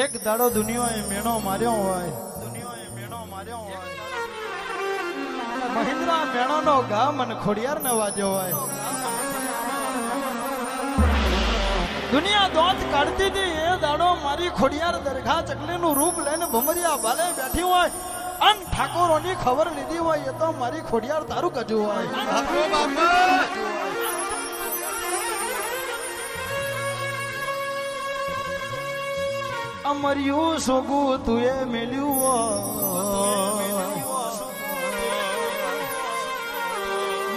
એક દાડો દુનિયાએ મેણો માર્યો હોય, મહિન્દ્રા મેણો નો ગા મને ખોડિયાર ને વાજ્યો હોય. દુનિયા દોત કાઢતી હતી એ દાડો મારી ખોડિયાર દરગાહ ચકલી નું રૂપ લઈને ભમરિયા ભાલે બેઠી હોય અન ઠાકોરોની ખબર લીધી હોય એ તો મારી ખોડિયાર તારું કજુ હોય. અમર્યું સોગું તુએ મેલ્યું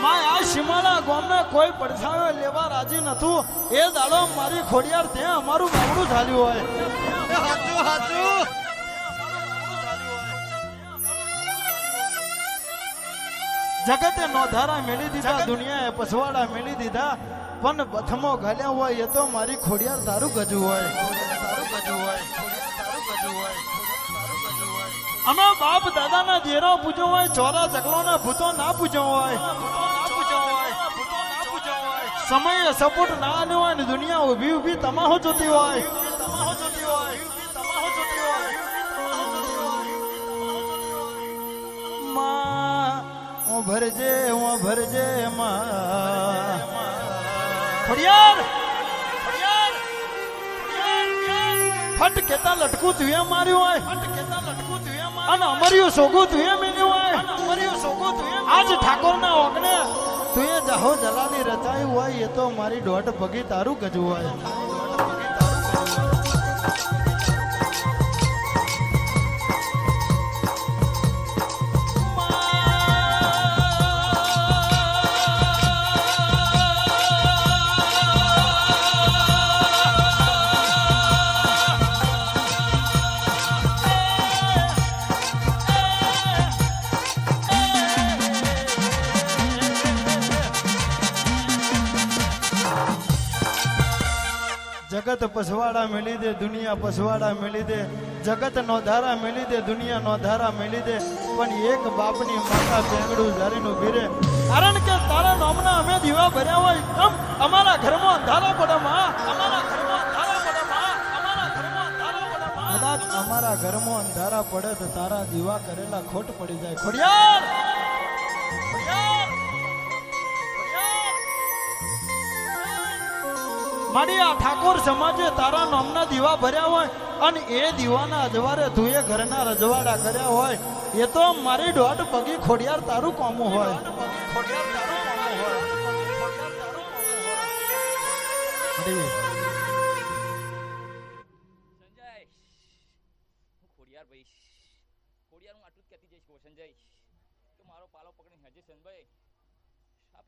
માયા શિમાળા ગામના કોઈ પડછાયો લેવા રાજી નતું એ દાડો મારી ખોડિયાર ત્યાં અમારું બાવડું ચાલ્યું હોય. જગતે નોધારા મેળી દીધા, દુનિયાએ પછવાડા મેળી દીધા, પણ બથમો ઘાલ્યા હોય એ તો મારી ખોડિયાર તારું ગજુ હોય. અમે બાપ દાદાના દેરો પૂજો હોય, ચોરા ચકલોના ભૂતો ના પૂજો હોય, સમય સપોર્ટ ના આલ્યો હોય ને દુનિયા ઊભી ઊભી તમાહો જોતી હોય. ભરજે હું ભરજે ખોડિયાર ફટ કેતા લટકું તુએ માર્યું હોય અને અમર્યું સોગું તુએ મેલ્યું હોય. આજ ઠાકોર ના ઓગણે તુએ જાહો જલાલી રચાયું હોય એ તો મારી દોઢ પગી તારું ગજવું હોય. જગત પછવાડા મેલી દે, દુનિયા પછવાડા મેલી દે, જગત નો ધારા મેલી દે, દુનિયા નો ધારા મેલી દે, પણ એક બાપની માતા પેંગડું જારીનું ભીરે. કારણ કે તારા નામના અમે દીવા ભર્યા હોય તમ અમારા ઘરમાં અંધારા પડે માં, કદાચ અમારા ઘરમાં અંધારા પડે તો તારા દીવા કરેલા ખોટ પડી જાય. ખોડિયાર મારી આ ઠાકોર સમાજે તારા નામના દીવા ભર્યા હોય અને એ દીવાના અજવારે તું એ ઘરના રજવાડા કર્યા હોય એ તો મારી દોઢ પગી ખોડિયાર તારું કોમું હોય.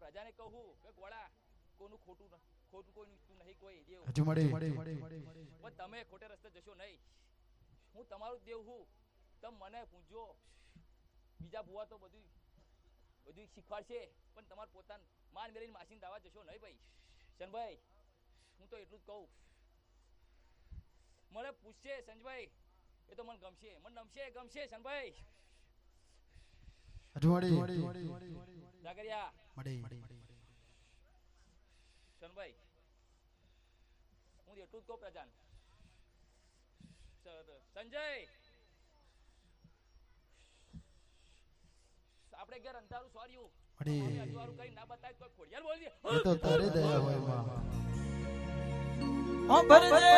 પ્રજાને કહું કે ગોળા કોનું ખોટું કોઈ નહીં, કોઈ દેવ પણ તમે ખોટે રસ્તે જશો નહીં. હું તમારું દેવ હું, તમે મને પૂછજો. બીજા ભુવા તો બધું શીખવાડશે પણ તમારે પોતાનું માન મેળીને માસીને દાવા જશો નહીં ભાઈ. શનભાઈ હું તો એટલું જ કહું, મને પૂછશે સંજભાઈ એ તો મને ગમશે, ગમશે શનભાઈ. જાગરિયા શનભાઈ હું એટલું જ કહું પ્રજાન. સંજય આપણે ઘેર અંધારું સોર્યું અજવાળું કઈ ના બતાય તો ખોડિયાર બોલી દે તો તારી દયા હોય માં. ઓ ભરજે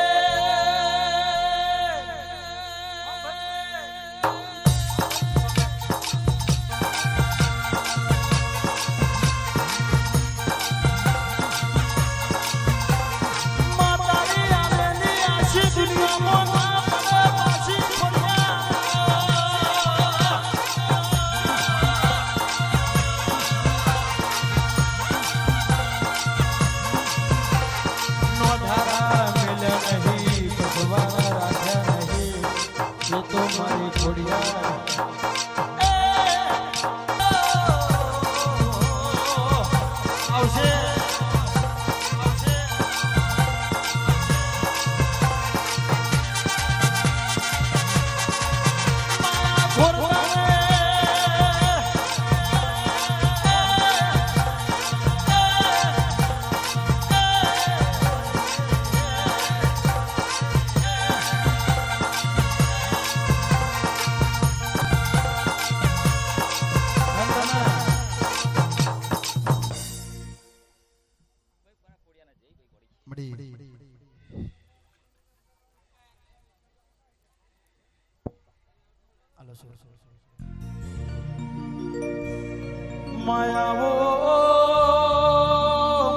માયાવો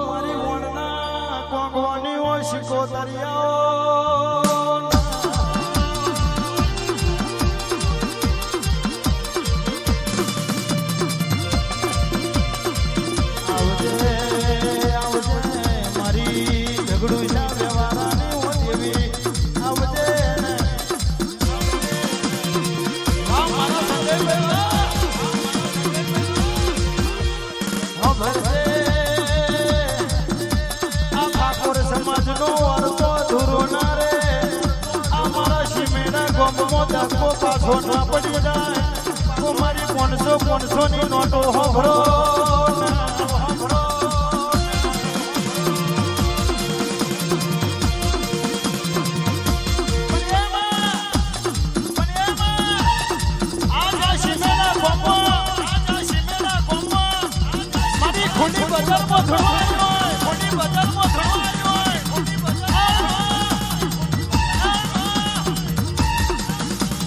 મારી વણના કોંગવાની ઓ શીખો દરિયાઓ આવજે આવજે મારી ઝઘડું છે વ્યવહારાની ઓ દેવી આવજે ને હા મારા સંજય આ ઠાકોર સમાજનો અર્થો ધૂરો ના રે અમારા શિમેડા ગોમમાં ધક્કો પાછો ના પડી જાય તો મારી 500 ની નોટો હોભરો ખોટી બજારમાં થવાય હોય ખોટી બજારમાં થવાય હોય ખોટી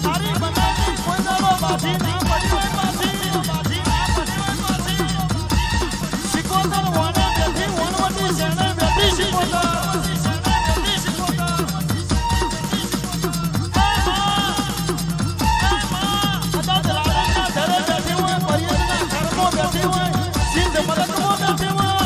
તારી બનાવી કોઈ દાડો બાજી ના પડી હોય બાજી ના પડી હોય શિકોતર વાને બેઠી વનવટી શેણે બેઠી શિકોતર બેઠી હોય પરિયરના ઘરમાં બેઠી હોય સિંધ મલકમાં બેઠી હોય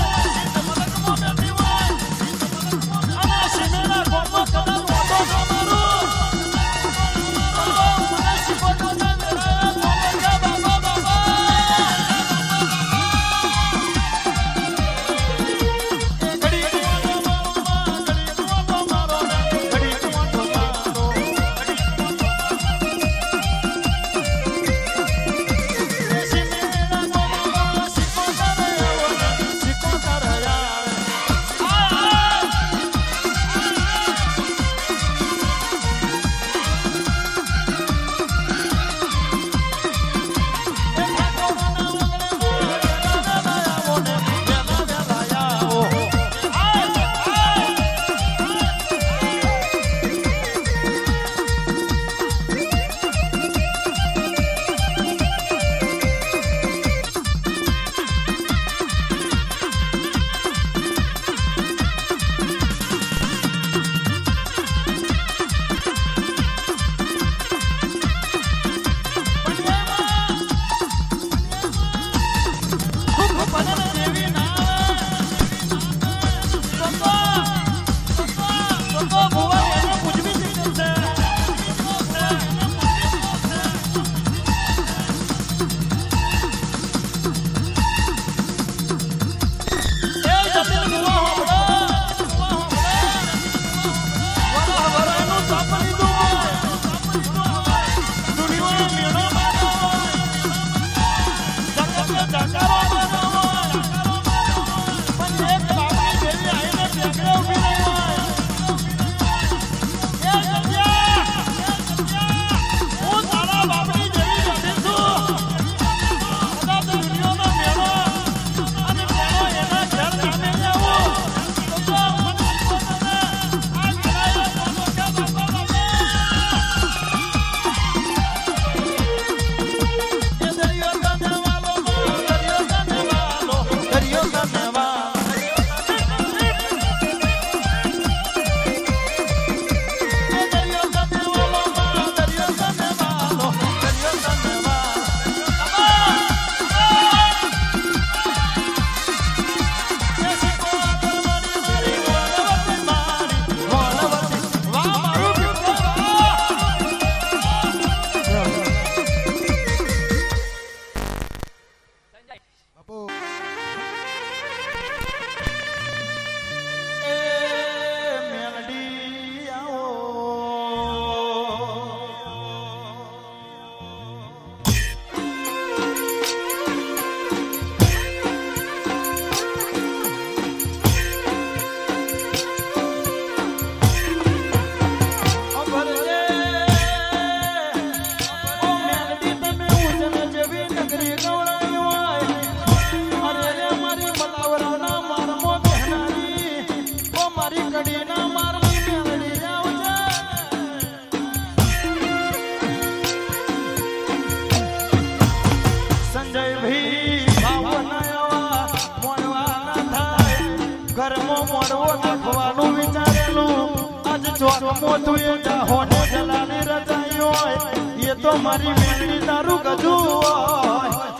ઘરમાં મોરવો નાખવાનું વિચારેલું આજ ચોકમાં તું એ જાહોને જલાની રજાઈ હોય એ તો મારી મેળવી તારું ગજુ હોય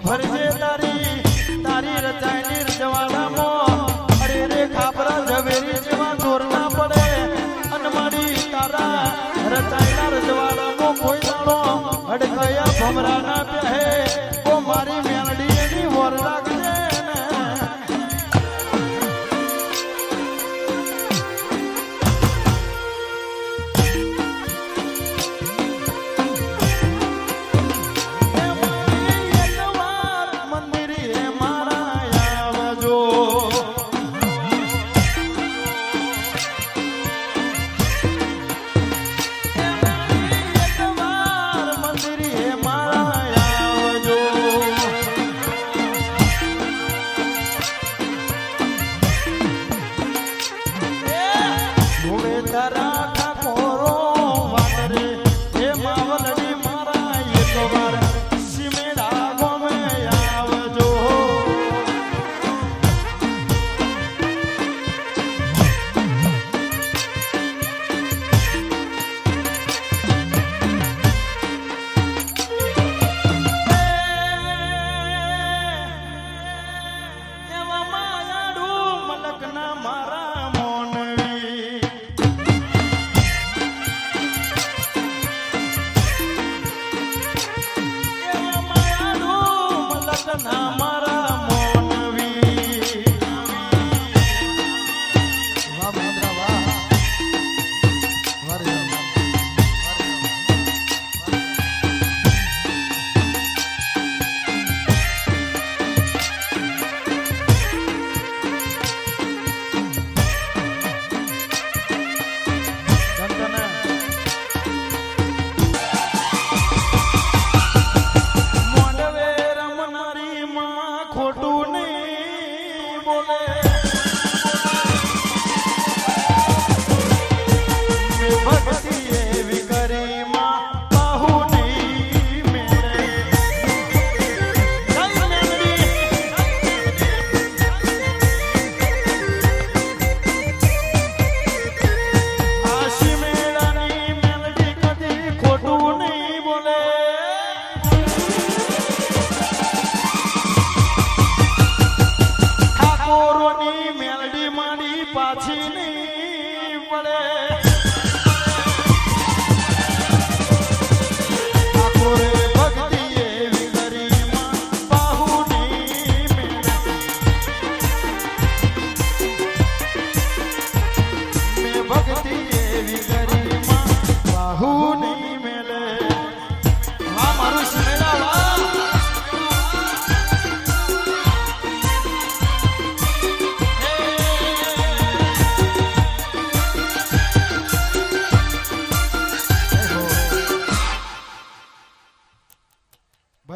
ભરજે તારી રચાયની રજવાડામાં અરે રે ખાપરા ઝવેરી જેવા જોર ના પડે અને મારી તારા રચાયના રજવાડામાં કોઈ દાડો અડકયા ભમરા ના પહે ઓ મારી મેલડી એની વર લાગજે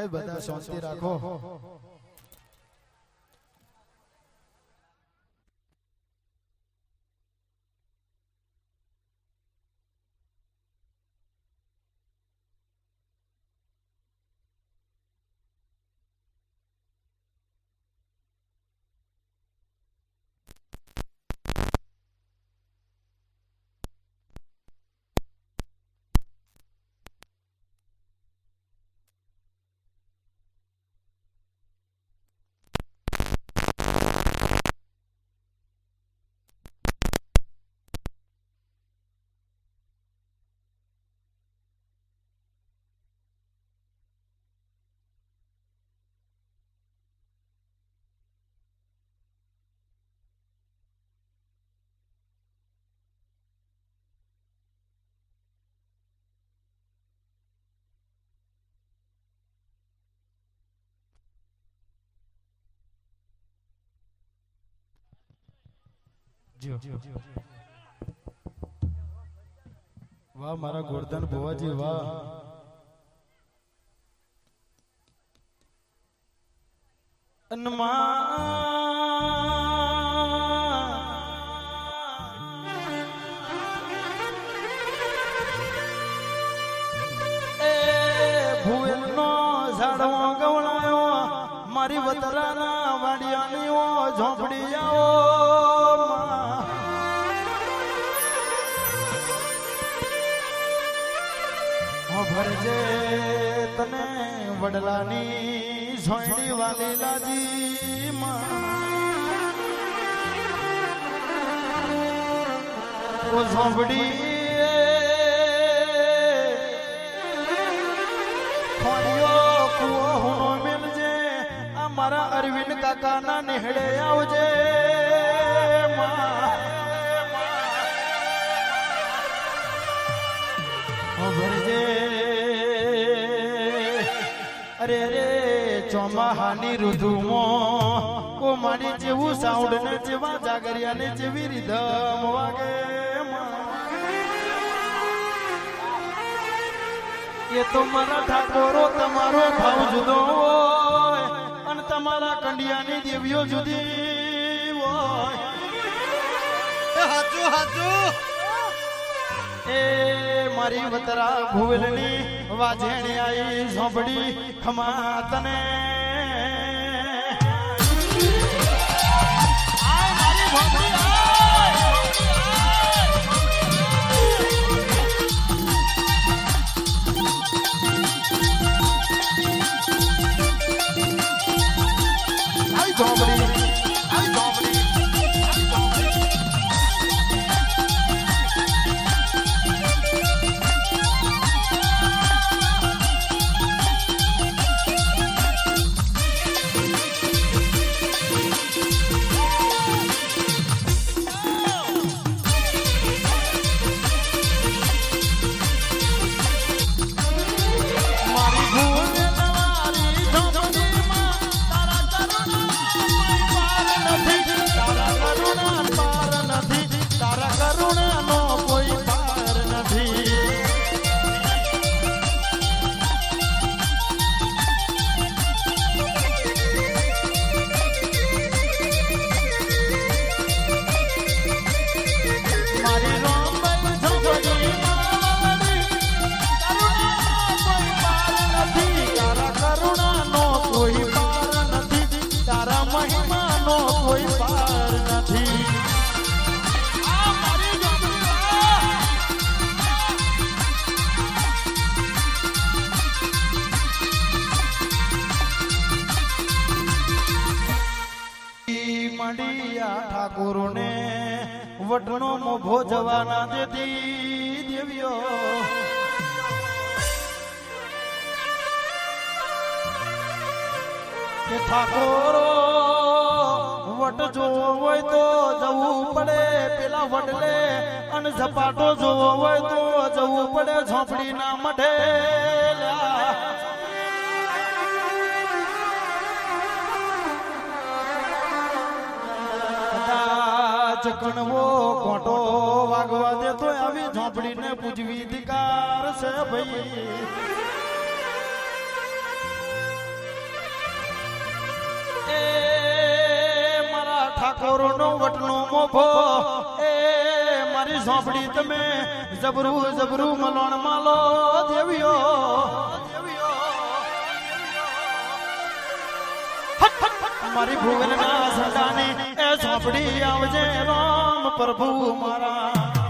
બધા શાંતિ રાખો વાહ મારા ગોરધન ભુવાજી વાહ મારી વતરાના વાડિયાની ઓ ઝોપડી આવો ભરજે તને વડલાની સોયડી વાલી લાજી ઓ ઝોપડી ખોડિયો કુવો હુનો મેલજે આ મારા અરવિંદ કાકાના નેહડે આવજે ભરજે અરે રે ચોમાહાની ઋતુમાં ઓ મારી જેવું સાઉન્ડ ને જેવા જાગરિયા ને જેવી રીધમ વાગે એ તો મારા ઠાકોરો તમારો ભાવ જુદો હોય અને તમારા કંડિયાની દેવીઓ જુદી હોય હાચું હાચું એ મારી વતરા ભૂલની વાજેણી આઈ ઝોપડી ખમા તને ઠાકોરને વટનો મોભો જવાના દેતી દેવીઓ કે ઠાકોરો વટ જોવો હોય તો જવું પડે પેલા વડલે અને ઝપાટો જોવો હોય તો જવું પડે ઝોપડી ના મઢે કણવો કોટો વાગવા દે તો આવી ઝોપડીને પૂજવી અધિકાર છે ભાઈ એ મારા ઠાકોરનો વટનો મોભો એ મારી ઝોપડી તમે જબરું જબરું મલોણ માલો દેવીઓ મારી ભુવનના સદાની એ ઝોપડી આવજે રામ પ્રભુ મારા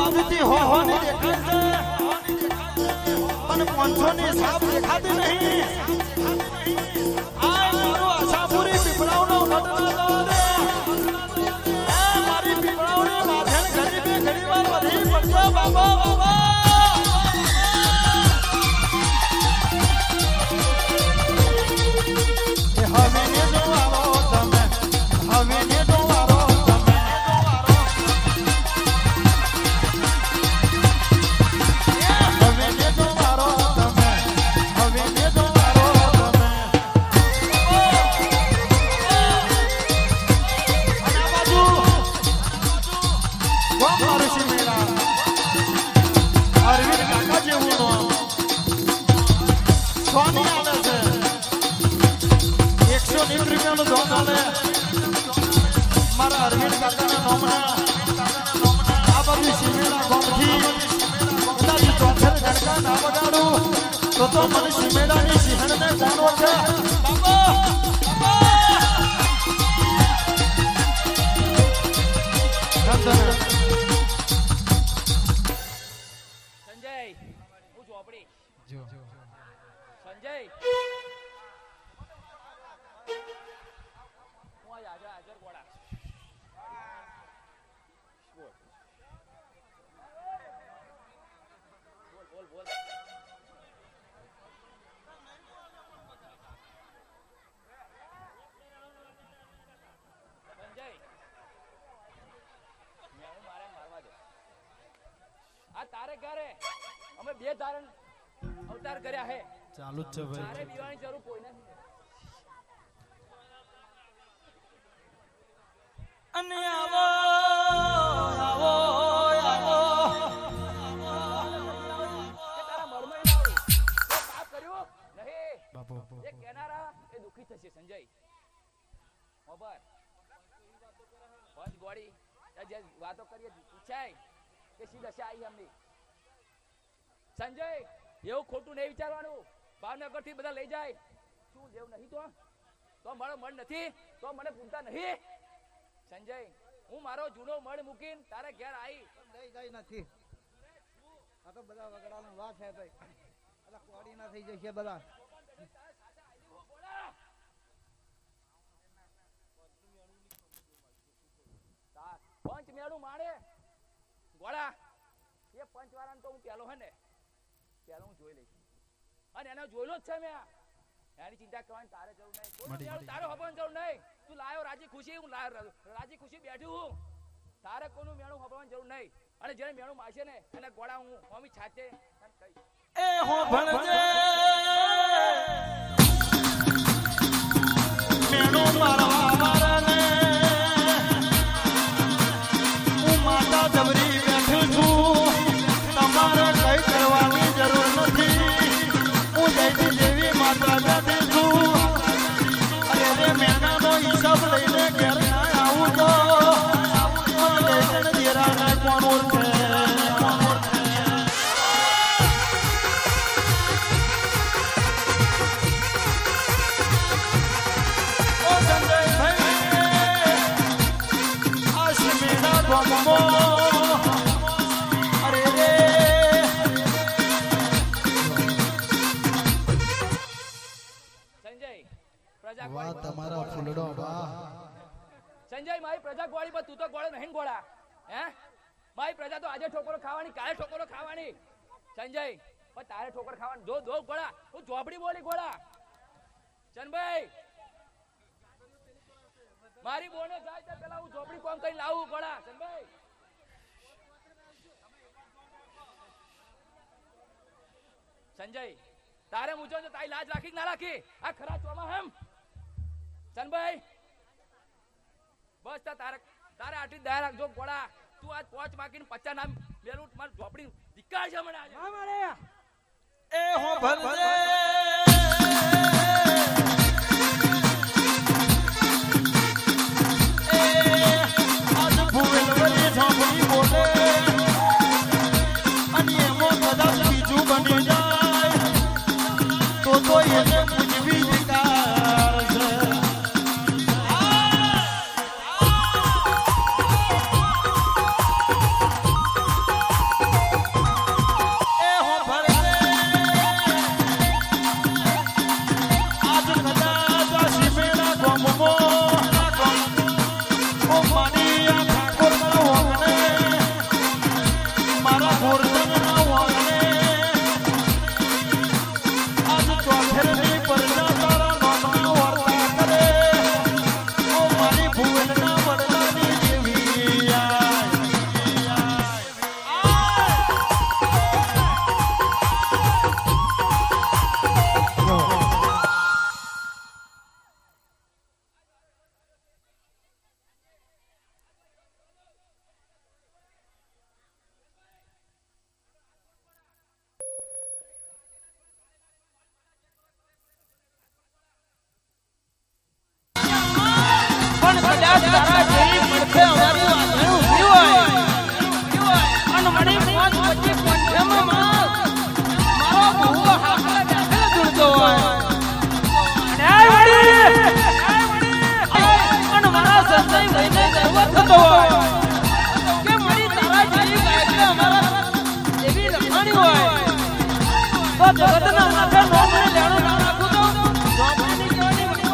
બાજુથી હોવાની દેખાય છે પણ 500 ની સાપ દેખાતી નહીં. આ મારો આશાપુરી પીપળાવનો નટરાજ રે. એ મારી પીપળાવની માથે ગરીબે ઘણીવાર વધી પડશે બાબા બાબા. એ હવે ને જોવારો તમે, હવે ને જોવારો તમે. હવે ને જોવારો તમે, હવે ને જોવારો તમે. અને આ બાજુ કોણ મારું છે મેળા? અરવિંદ કાકા જેવું નો સોની આવે છે. 190 રૂપિયાનો ધોન હાલે મારા અરવિંદ કાકાના નામના. આ બાજુ સિમેડા ગામથી કદાચ ચોથેર ગણકા ના વગાડું તો મને સિમેડાની સિંહણને જાણવો છે બાબા. સંજય હું ચોપડી સંજય હું આ હાજર ગોળા બોલ બોલ બોલ સંજય મેં મારે મારવા દે. આ તારે ઘરે અમે બે ધારણ અવતાર કર્યા હે. ચાલુ જ છે ભાઈ. તારે પીવાની જરૂર કોઈ નથી. અને આવો આવો આવો કે તારા મરમાં ના આવું તે પાપ કર્યું નહીં. બાપુ એ કેનારા એ દુખી થશે સંજય. ખબર પંચ ગોળી જે વાતો કરીએ પૂછાય કે સી દશા આવી અમની. સંજય એવું ખોટું નહીં વિચારવાનું. ભાવનગર થી બધા લઈ જાય શું જેવું નહીં તો મારો મન નથી તો મને પૂછતા નહીં. સંજય હું મારો જૂનો મળ મૂકીને તારે ઘેર આવી લઈ જાય નથી. આ તો બધા વગડાનો વાત છે ભાઈ. બધા કોડી ના થઈ જશે બધા. પંચ મેળું મારે ગોળા એ પંચ વાળાને તો હું પેલો હે ને પેલો હું જોઈ લઈશ અને એને જોયેલો જ છે મેં. એની ચિંતા કરવાની તારે જરૂર નહીં. કોઈ મેળું તારો હબવાની જરૂર નહીં. તું લાયો રાજી ખુશી, હું લાયો રાજી ખુશી બેઠી હું. તારે કોઈનું મેળું હબવાની જરૂર નહીં. અને જેને મેળું મારશે ને એને ગોળા હું હોમી છાતે કહીશ. એ હો ભણજે મેણો મારવા વાળાને હું માતા જબરી બેઠું છું. તમારે કઈ કરવાની જરૂર નથી. હું જયતી દેવી માતા બેઠી છું. અરે રે મેણાનો હિસાબ લઈને ઘેર ના આવું તો દેરાને કોણ છે. વાહ તમારા ફૂલડો વાહ. સંજય મારી પ્રજા ગોળી પર તું તો ગોળો નહીં ગોળા. હે મારી પ્રજા તો આજે ઠોકરો ખાવાની કાલે ઠોકરો ખાવાની. સંજય પણ તારે ઠોકર ખાવાની જો દો ગોળા. હું ઝોપડી બોલી ગોળા. ચનભાઈ મારી બોને જાય તો પેલા હું ઝોપડી કોમ કરી લાવું ગોળા. ચનભાઈ સંજય તારે મૂજો તો તારી લાજ રાખી ના રાખી આ ખરા ચોમા હેમ. ચનભાઈ બસ તારે આટલી દયા રાખજો ગોળા. તું આજ 5 બાકીને 50 નામ મેલું મારી ઝોપડી દીકાર છે મને આજે. એ હો ભણજે આજ ભૂવેલવરી ઝોપડી બોલે અને એમાં કદાચ બીજું બની જાય તો એને પૂજવી વિકાર છે. જગતના માથે નોકરી લેણું ના રાખું તો નોકરીની કેવાની વળી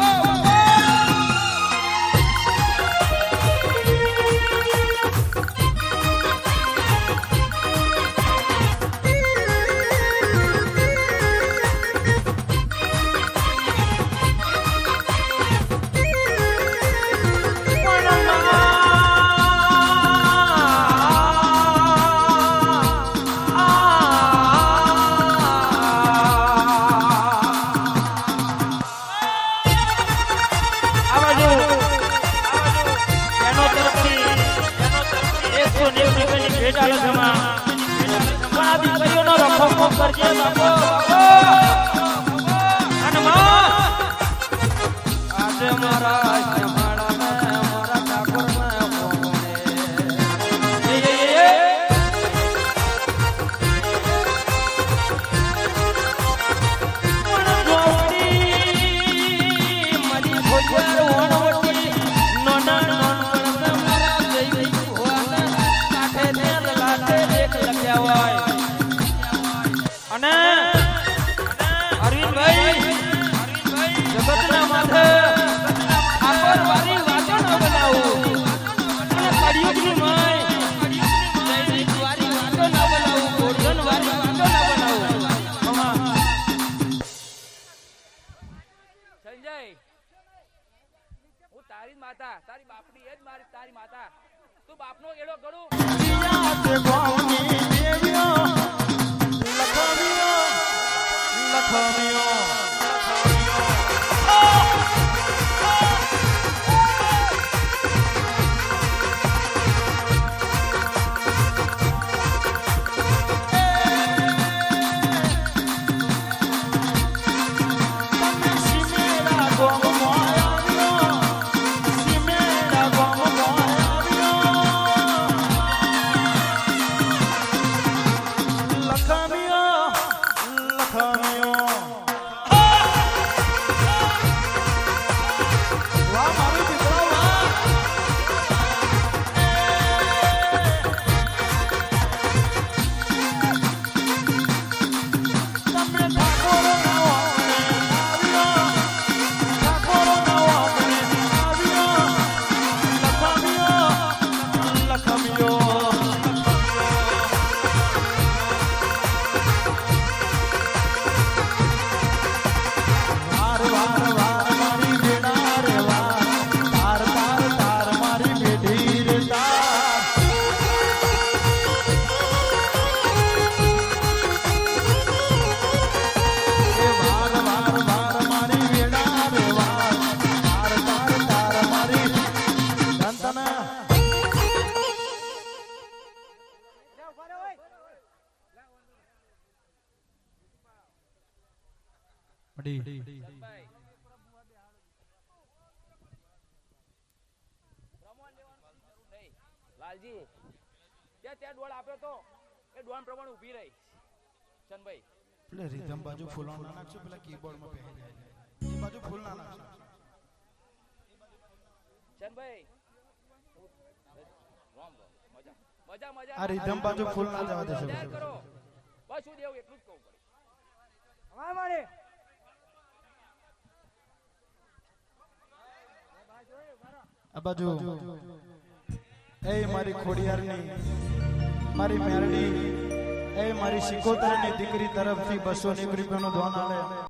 અને અરવિંદભાઈ જગતના માથે આપર વારી વાતો ન બનાવું અને કળિયુગની માય જૈનિક વારી વાતો ન બનાવું ગોર્ધન વારી વાતો ન બનાવું સંજય હું તારી માતા તારી બાપની એ જ મારી તારી માતા તું બાપનો એડો ગળું લાલજી ત્યાં ડોળ આપ્યો તો એ ડોળ પ્રમાણે ઊભી રહી ચનભાઈ એટલે રીધમ બાજુ ફૂલો ના નાખશો પેલા કીબોર્ડમાં પહેરી જાય એ બાજુ ફૂલ ના નાખશો ચનભાઈ રામ મજા મજા મજા આ રીધમ બાજુ ફૂલ ના જવા દેશો કરો બસ હું દેવું એટલું જ કહું પડી હા મારે આ બાજુ એ મારી ખોડિયારની મારી મેરડી એ મારી સિકોતરની દીકરી તરફથી 200 રૂપિયાનો ધોન આવે